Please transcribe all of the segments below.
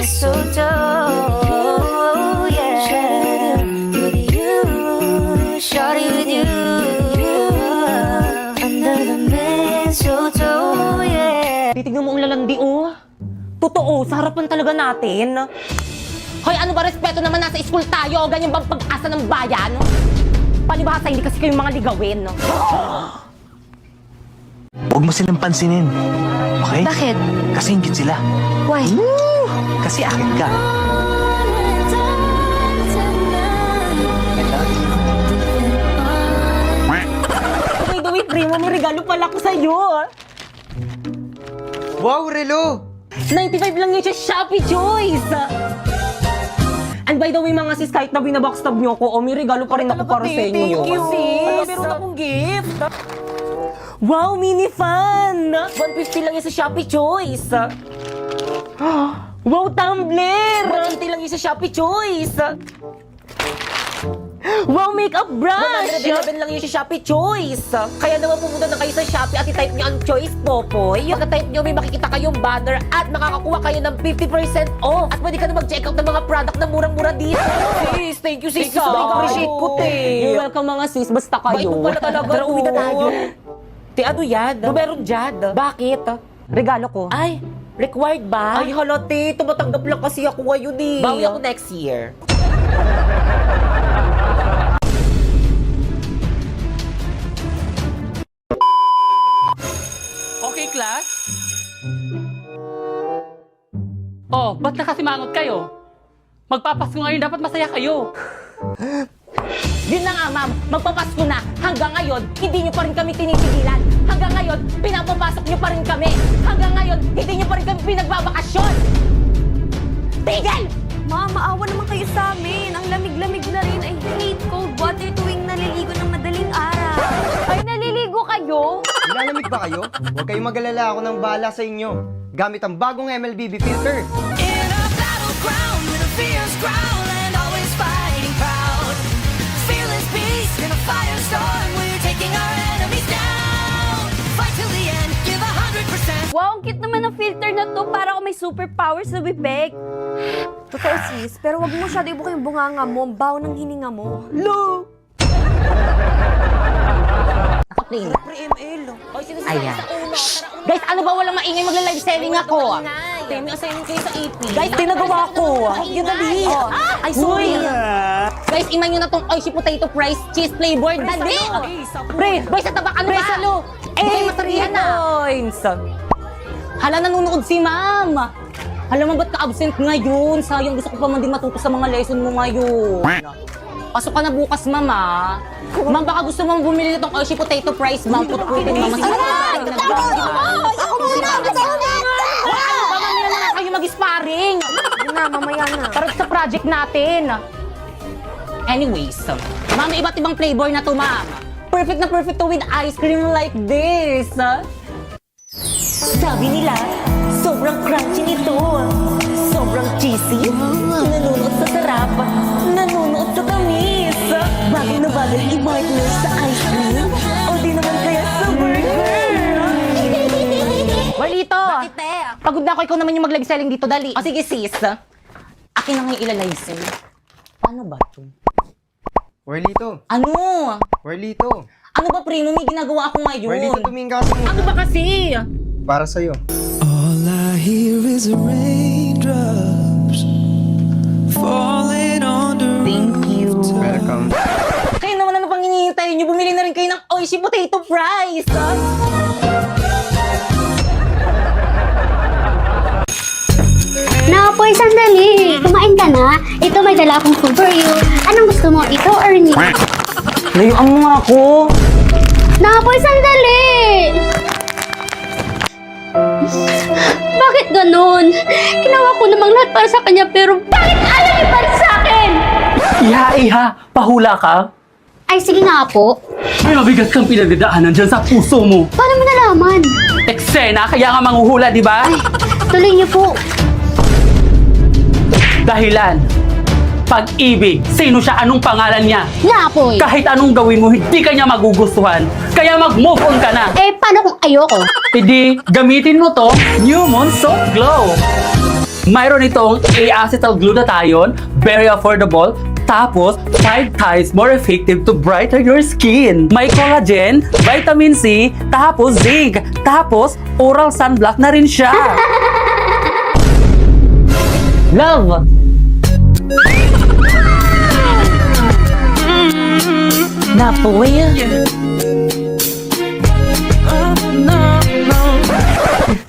mistletoe, yeah. With you, shawty with you, under the mistletoe, yeah. Titignan mo ang lalandi, oh. Totoo, sa harapan talaga natin. Hoy, ano ba respeto naman, nasa school tayo? Ganyan bang pag-asa ng bayan? Palibhasa, hindi kasi kayong mga ligawin. Huwag mo silang pansinin. Okay? Bakit? Kasi ingit sila. Why? Kasi akin ka. By the way, Primo, may regalo pala ko sa'yo. Wow, Relo! 95 lang yun sa Shopee Choice. And by the way, mga sis, kahit na binabackstab niyo ako, may regalo pa rin ako para sa inyo. Thank you, sis. Meron akong gift. Wow, mini fan! 150 lang yan sa Shopee Choice. Wow, tumbler! 180 lang yan sa Shopee Choice. Wow, makeup brush! 111 lang yun sa Shopee Choice. Kaya naman pumunta na kayo sa Shopee at i-type nyo ang Choice Popoy. Pagka-type nyo, may makikita kayong banner at makakakuha kayo ng 50% off. At pwede ka na mag-check out ng mga product na murang-mura dito. Sis, thank you, sis. Appreciate ko, te. You're welcome, mga sis. Basta kayo. Bait mo pala talaga. Tara, uwi na tayo. Te, ano yan? Meron dyan. Bakit? Regalo ko. Ay, required ba? Ay, hala, te. Tumatanggap lang kasi ako ngayon eh. Bawi ako next year. Okay, class? Oh, ba't nakasimangot kayo? Magpapasko ngayon, dapat masaya kayo. Yun na nga, ma'am. Magpapasko na. Hanggang ngayon, hindi niyo pa rin kami tinitigilan. Hanggang ngayon, pinapapasok niyo pa rin kami. Hanggang ngayon, hindi niyo pa rin kami pinagbabakasyon. Tigil! Ma, maawa naman kayo sa amin. Ang lamig-lamig na rin. I hate cold water tuwing naliligo ng madaling araw. Ay, naliligo kayo? Nilalamig ba kayo? Huwag kayong mag-alala, ako nang bahala sa inyo. Gamit ang bagong MLBB filter. In a battleground with a fierce growl and always fighting proud. Fearless beast in a firestorm, we're taking our enemies down. Fight till the end, give 100%. Wow, ang cute naman ng filter na to. Para ako may superpowers na bibig. Totoo, sis. Pero wag mo masyado ibuka yung bunganga mo. Ang baho ng hininga mo. Lo! Naka-play na. Pre-ML. Ayan. Guys, ano ba walang maingay magla-live selling ako? Temi, assignment kayo sa AP. Guys, tinagawa ko. Yun dali. Ay, sorry. Guys, iman nyo na tong Oishi Potato Fries Cheese Flavored. Dali! Pre, boy, sa tabak, ano ba? Pre, salo. Eh, masarihan na. Hala, nanonood si ma'am. Hala, ba't ka-absent ngayon? Sayang, gusto ko pa man din matuto sa mga lesson mo ngayon. Pasok ka na bukas, ma'am, ah. Ma'am, baka gusto mong bumili nitong Oishi Potato Fries, ma'am. Put-putin, ma'am. Ako muna! Mamaya na kayo mag-sparring. Yun na, mamaya na. Para sa project natin. Anyways, ma'am, may iba't ibang flavor na to, ma'am. Perfect na perfect to with ice cream like this. Sabi nila, sobrang crunchy nito. Sobrang cheesy. Nanunuot sa sarap. Nanunuot sa tamis. Bagay na bagay i-partner sa ice cream. O di naman kaya sa burger. Walito! Bakit pagod na ako, ikaw naman yung mag-live selling dito. Dali. O sige sis. Akin na nga yung ilalive sell. Paano ba ito? Warlito, Ano? Warlito. Ano ba, Primo? May ginagawa ako ngayon. Warlito, tumingin ka kasi Ano ba kasi? para sa'yo. All I hear is raindrops falling on the Thank you. Welcome. Kayo naman, ano pang hinihintay niyo? Bumili na rin kayo ng Oishi Potato Fries. Napoy, sandali. Kumain ka na. Ito, may dala akong food for you. Anong gusto mo? Ito or ni? Layuan mo nga ako. Napoy, sandali. Bakit ganun? Ginawa ko namang lahat para sa kanya, pero bakit ayaw niya para sa akin? Iha, pahula ka? Ay, sige nga po. May mabigat kang pinagdadaanan dyan sa puso mo. Paano mo nalaman? Eksena, kaya nga manghuhula, di ba? Ay, tuloy niyo po. Dahilan. Pag-ibig. Sino siya? Anong pangalan niya? Napoy. Kahit anong gawin mo, hindi ka niya magugustuhan. Kaya mag-move on ka na. Eh, paano kung ayoko? Hindi, gamitin mo to, New Moon Soft Glow. Mayroon itong acetalglutathione, very affordable, tapos 5 times more effective to brighten your skin. May collagen, vitamin C, tapos zinc, tapos oral sunblock na rin siya. Love! Napoy.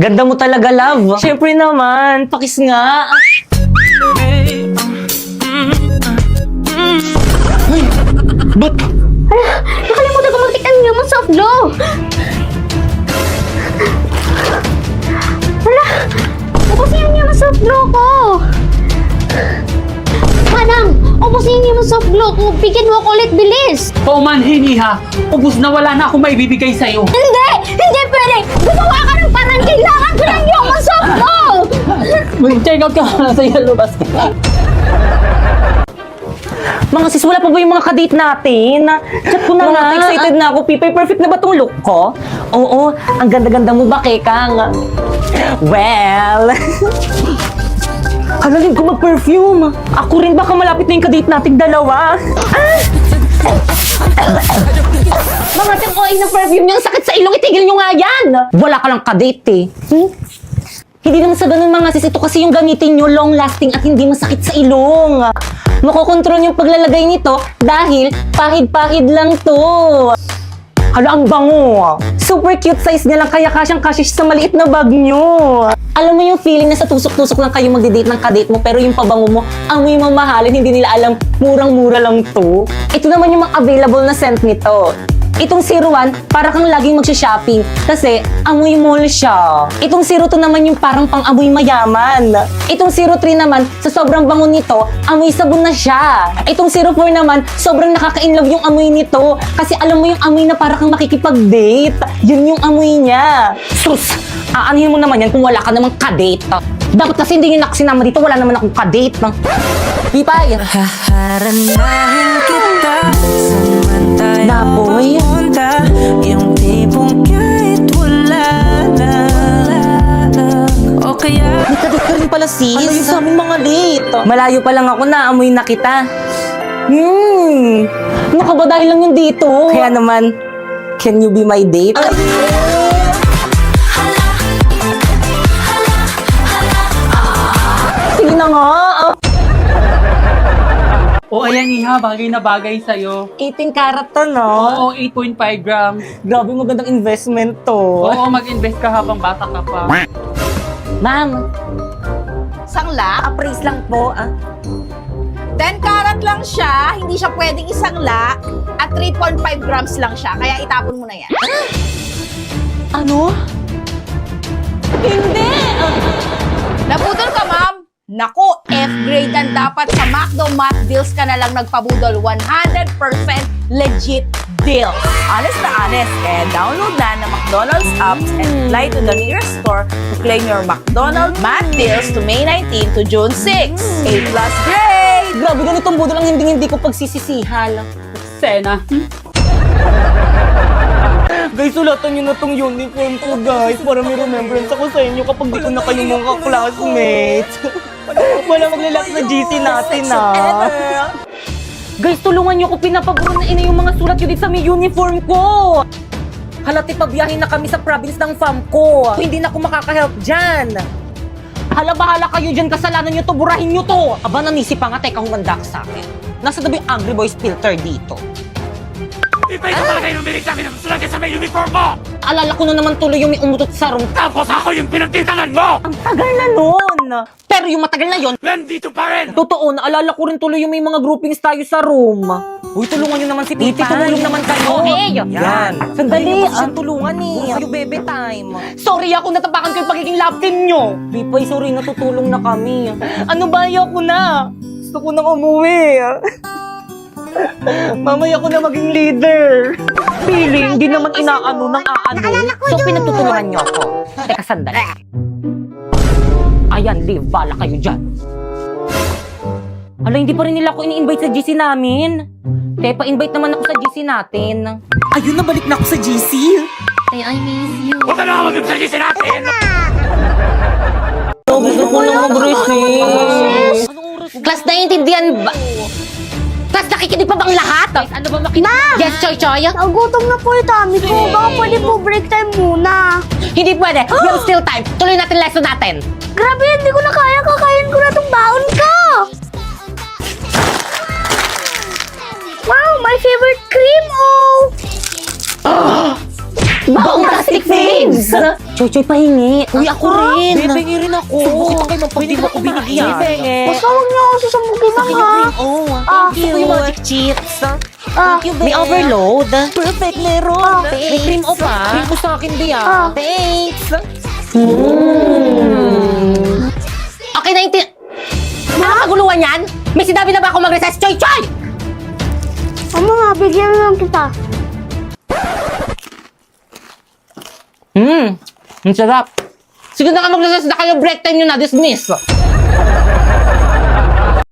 Ganda mo talaga, love. Siyempre naman, pakis nga. Ay, ba't? Nakalimutan ko mag-take ang human soft glow. Wala. Ubusin yung human soft glow ko. Manang, ubusin yung human soft glow ko. Bigyan mo ako ulit, bilis. Paumanhin, Iha. Ubus na, wala na akong maibibigay sa'yo. Hindi! Hindi pwede! Gumawa ka ng parang kailangan ko ng human soft glow! Check out ka na sa yellow basket. Mga sis, wala pa ba yung mga kadate natin? Chat ko na nga. Excited na ako, Pipay. Perfect na ba tong look ko? Oo, ang ganda-ganda mo ba, Kekang? Well... Halalin ko mag-perfume. Ako rin baka malapit na yung kadate nating dalawa. Mga siyang OA ng perfume niyo, ang sakit sa ilong, itigil niyo nga yan! Wala ka lang kadate eh. Hindi naman sa ganun mga sis, ito kasi yung gamitin nyo, long-lasting at hindi masakit sa ilong. Makokontrol yung paglalagay nito dahil pahid-pahid lang to. Hala, ang bango. Super cute size niya lang kaya kasyang-kasya sa maliit na bag nyo. Alam mo yung feeling na sa tusok-tusok lang kayo magdi-date ng kadate mo pero yung pabango mo, amoy mamahalin, hindi nila alam, murang-mura lang to. Ito naman yung mga available na scent nito. Itong 01, para kang laging magsha-shopping kasi amoy mall siya. Itong 02 naman yung parang pang-amoy mayaman. Itong 03 naman, sa sobrang bango nito, amoy sabon na siya. Itong 04 naman, sobrang nakaka-inlove yung amoy nito kasi alam mo yung amoy na para kang makikipag-date. Yun yung amoy niya. Sus! Aanhin mo naman yan kung wala ka namang kadate. Dapat kasi hindi nyo nakasinama dito, wala naman akong kadate. Pipay! Haharanahin kita saan tayo Napoy? pupunta. Yung tipong kahit wala na o kaya May kadate ka rin pala, sis. Ano yung sa aming mga date? Malayo pa lang ako na, amoy na kita. Ano ka ba dahil lang yung dito? Kaya naman, can you be my date? Sige na nga. O ayan, Iha, bagay na bagay sa'yo. 18 karat to, no? Oo, 8.5 grams. Grabe, magandang investment to. Oo, mag-invest ka habang bata ka pa. Ma'am, Sangla? appraise lang po. 10 karat lang siya, hindi siya pwedeng isangla, at 3.5 grams lang siya, kaya itapon mo na yan. Ano? Hindi! Nabudol ka, ma'am? Naku, F-grade yan dapat sa McDo Math Deals ka na lang nagpabudol. 100% legit deal. Honest na honest. Kaya download na ng McDonald's apps and fly to the nearest store to claim your McDonald's Math Deals to May 19 to June 6. A+ grade! Grabe, ganitong budol ang hindi ko pagsisisihan. Sena. Guys, sulatan nyo na tong uniform ko, guys. Para may remembrance ako sa inyo kapag di ko na kayo mga classmates. Wala maglalak na GC natin, Guys, tulungan nyo ko. Pinapaburo na ina yung mga sulat yun dito sa may uniform ko. Halati pabiyahin na kami sa province ng fam ko. Hindi na ako makaka-help dyan. Hala, bahala kayo dyan. Kasalanan nyo to. Burahin nyo to. Aba, nanisip pa nga. Teka, humanda ka sa akin. Nasa tabi yung Angry Boys filter dito. Ipay ka talaga yung umilig sa akin ang sulat sa may uniform mo! Alala ko na naman tuloy yung may umutot sa room. Tapos ako yung pinagtitanan mo! Ang tagal na nun! Pero yung matagal na yon, Nandito pa rin! totoo, naalala ko rin tuloy yung may mga groupings tayo sa room. Uy, tulungan nyo naman si Pipi. Tumulong naman kayo. Okay. Yan. Sandali. Siyang tulungan eh. Kayo bebe time. Sorry ako, natapakan ko yung pagiging love team nyo. Pipay, sorry, natutulong na kami. Ano ba, ayoko na. Gusto ko nang umuwi. Mamaya ko na maging leader. Feeling, hindi naman inaano ng aano. So, pinagtutulungan nyo ako. Teka, sandali. Ayan, leave. Bala kayo dyan. Ala, hindi pa rin nila ako ini-invite sa GC namin. Te, pa-invite naman ako sa GC natin. Ayun, nabalik na ako sa GC. I miss you. Huwag ka na mag-ibsagisi natin! Gusto ko na mag-rest naiintindihan ba? Tapos nakikinig pa bang lahat? Ano ba makinig? Yes, Choy Choy? Nagutom na po yung tummy ko. Baka pwede po break time muna. Hindi pwede. We have still time. Tuloy natin lesson natin. Grabe, hindi ko na kaya. Kakain ko na tong baon ko. Wow, my favorite cream, Baong plastic things! Choy Choy, pahingi. Uy, ako rin. Pahingi rin ako. Subukin mo kayo pag di mo ako binigyan. Basta huwag niyo ako susumugin lang, ha? Thank you. Yung magic chips. Thank you, May overload. Perfect, meron. May cream o pa. Cream mo sa akin, Bea. Thanks. Okay na yung Ano kaguluhan yan? May sinabi na ba ako mag-recess? Choy Choy! Ama nga, bigyan lang kita. Ang sarap. Sige na ka mag-recess na kayo. Break time nyo na. Dismiss.